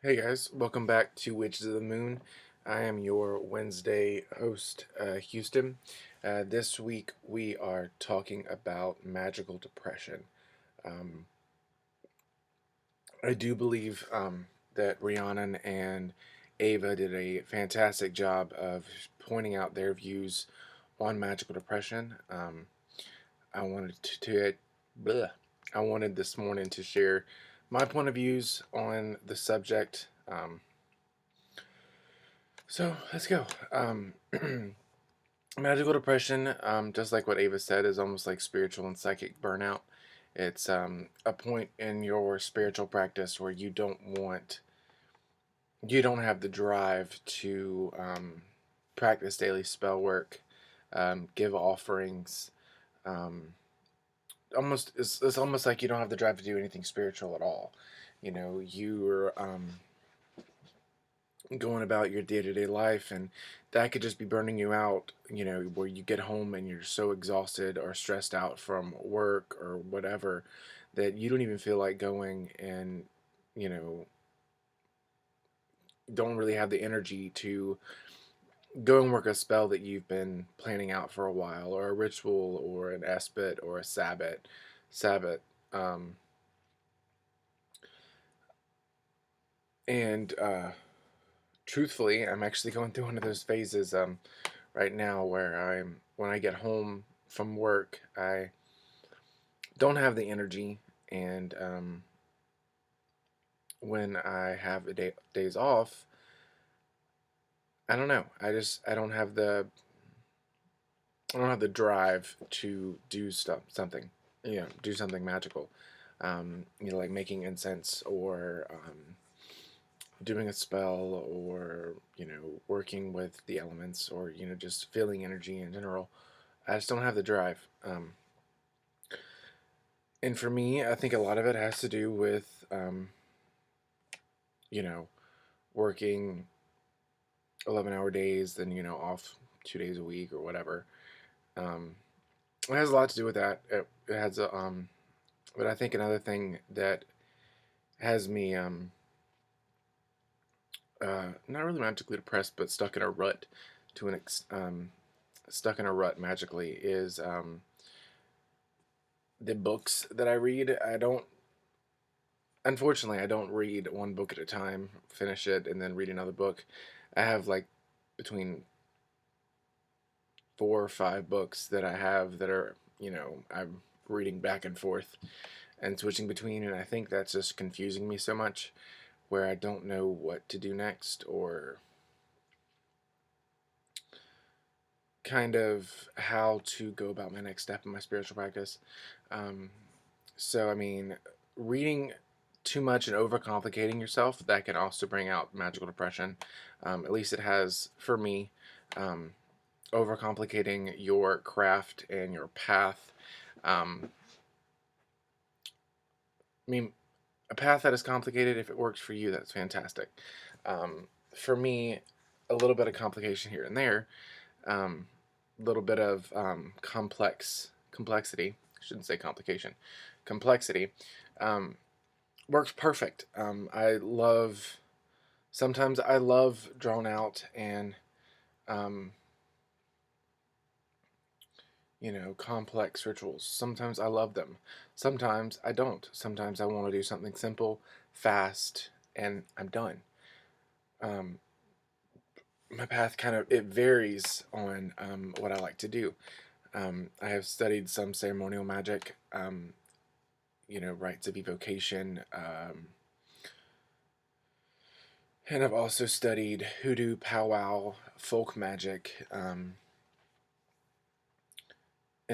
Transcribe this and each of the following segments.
Hey guys, welcome back to Witches of the Moon. I am your Wednesday host, Houston. This week we are talking about magical depression. Um, I do believe that Rhiannon and Ava did a fantastic job of pointing out their views on magical depression. I wanted bleh, I wanted this morning to share my point of views on the subject. So let's go. Magical depression, just like what Ava said, is almost like spiritual and psychic burnout. It's a point in your spiritual practice where you don't have the drive to practice daily spell work, give offerings. Um, it's almost like you don't have the drive to do anything spiritual at all. You're going about your day-to-day life, and that could just be burning you out, where you get home and you're so exhausted or stressed out from work or whatever that you don't even feel like going, and you know don't really have the energy to go and work a spell that you've been planning out for a while, or a ritual, or an aspect, or a sabbat. Um, and truthfully, I'm actually going through one of those phases right now where when I get home from work, I don't have the energy, and when I have days off, I don't know. I don't have the drive to do something, do something magical. Like making incense, or doing a spell, or working with the elements, or just feeling energy in general. I just don't have the drive. And for me, I think a lot of it has to do with, you know, working 11-hour days, then, off 2 days a week or whatever. Um, it has a lot to do with that. It has but I think another thing that has me, not really magically depressed, but stuck in a rut stuck in a rut magically, is the books that I read. Unfortunately, I don't read one book at a time, finish it, and then read another book. I have like between 4 or 5 books that I have that are, I'm reading back and forth and switching between, and I think that's just confusing me so much, where I don't know what to do next, or kind of how to go about my next step in my spiritual practice. Um, so, I mean, reading too much and overcomplicating yourself, that can also bring out magical depression. At least it has for me. Um, Overcomplicating your craft and your path. Um, I mean, a path that is complicated, if it works for you, that's fantastic. For me, a little bit of complication here and there, a little bit of complexity. I shouldn't say complication, complexity. Um, Works perfect. Sometimes I love drawn out and um, complex rituals. Sometimes I love them. Sometimes I don't. Sometimes I want to do something simple, fast, and I'm done. Um, my path it varies on what I like to do. I have studied some ceremonial magic, rites of evocation, and I've also studied hoodoo, powwow, folk magic, and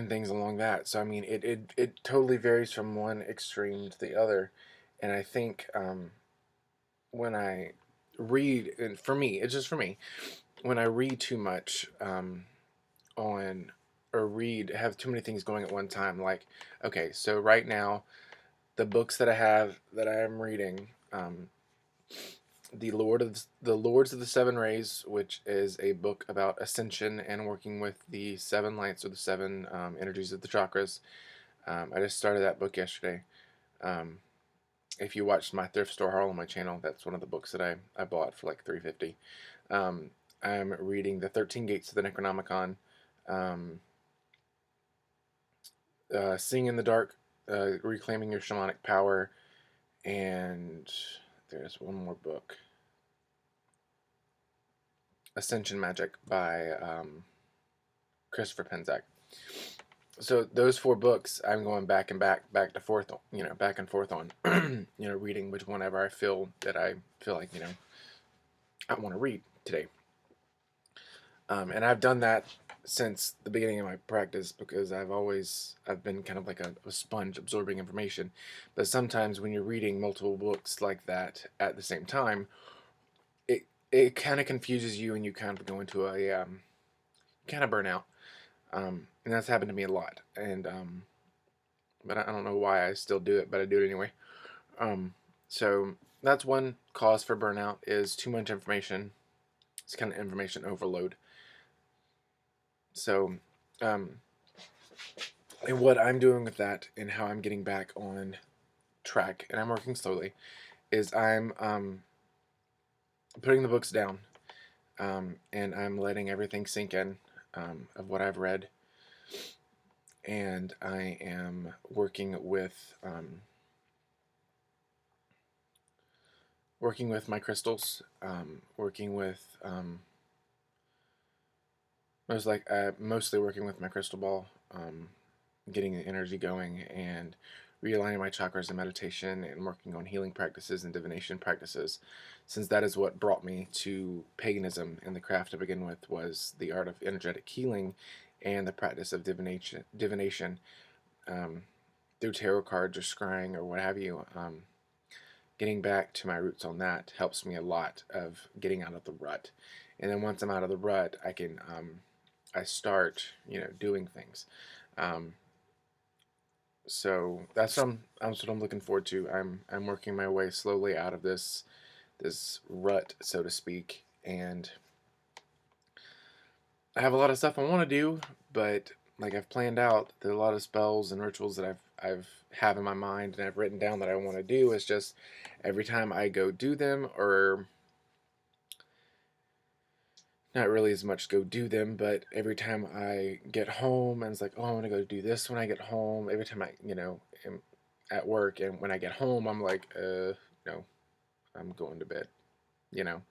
things along that. So I mean, it totally varies from one extreme to the other, and I think when I read, and for me, it's just for me, when I read too much on or have too many things going at one time. Like, okay, so right now, the books that I am reading, the Lords of the Seven Rays, which is a book about ascension and working with the seven lights, or the seven energies of the chakras. I just started that book yesterday. Um, If you watched my thrift store haul on my channel, that's one of the books that I bought for like $3.50. I'm reading The 13 Gates of the Necronomicon, um, Seeing in the Dark, Reclaiming Your Shamanic Power, and there's one more book, Ascension Magic by Christopher Penczak. So those 4 books, I'm going back and back to forth, back and forth on, reading which whenever I feel like, I want to read today. And I've done that since the beginning of my practice because I've been kind of like a sponge absorbing information. But sometimes when you're reading multiple books like that at the same time, it kind of confuses you and you kind of go into a kind of burnout. And that's happened to me a lot. And but I don't know why I still do it, but I do it anyway. So that's one cause for burnout is too much information. It's kind of information overload. So, and what I'm doing with that and how I'm getting back on track, and I'm working slowly, is I'm putting the books down, and I'm letting everything sink in of what I've read, and I am working with my crystals, working with mostly working with my crystal ball, getting the energy going and realigning my chakras in meditation and working on healing practices and divination practices, since that is what brought me to paganism and the craft to begin with was the art of energetic healing and the practice of divination through tarot cards or scrying or what have you. Getting back to my roots on that helps me a lot of getting out of the rut. And then once I'm out of the rut, I start, doing things. So that's what I'm looking forward to. I'm working my way slowly out of this rut, so to speak, and I have a lot of stuff I want to do, but like I've planned out, there are a lot of spells and rituals that I've have in my mind and I've written down that I want to do. It's just every time I go do them, or not really as much go do them, but every time I get home and it's like, oh, I want to go do this when I get home. Every time I, am at work and when I get home, I'm like, no, I'm going to bed, you know.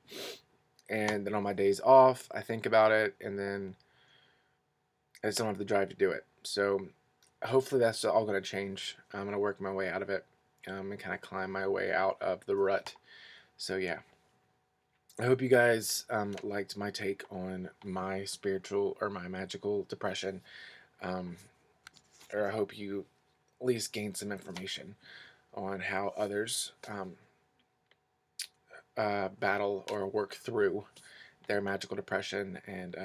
And then on my days off, I think about it and then I just don't have the drive to do it. So hopefully that's all going to change. I'm going to work my way out of it and kind of climb my way out of the rut. So yeah. I hope you guys liked my take on my spiritual or my magical depression. Or I hope you at least gained some information on how others battle or work through their magical depression and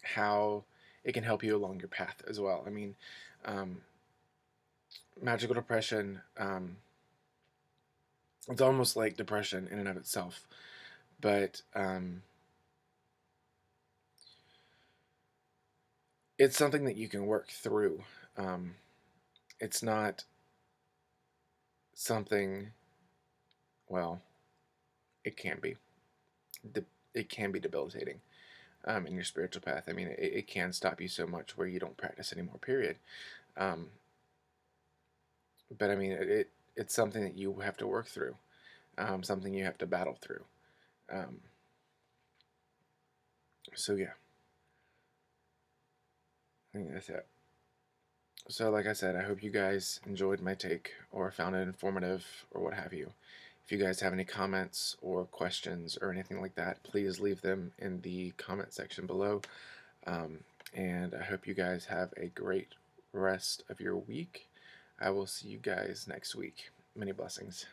how it can help you along your path as well. I mean, magical depression, it's almost like depression in and of itself, but it's something that you can work through. It's not something, well, it can be. It can be debilitating in your spiritual path. I mean, it can stop you so much where you don't practice anymore, period. But I mean, it's something that you have to work through, something you have to battle through. So yeah, I think that's it. So like I said, I hope you guys enjoyed my take or found it informative or what have you. If you guys have any comments or questions or anything like that, please leave them in the comment section below. And I hope you guys have a great rest of your week. I will see you guys next week. Many blessings.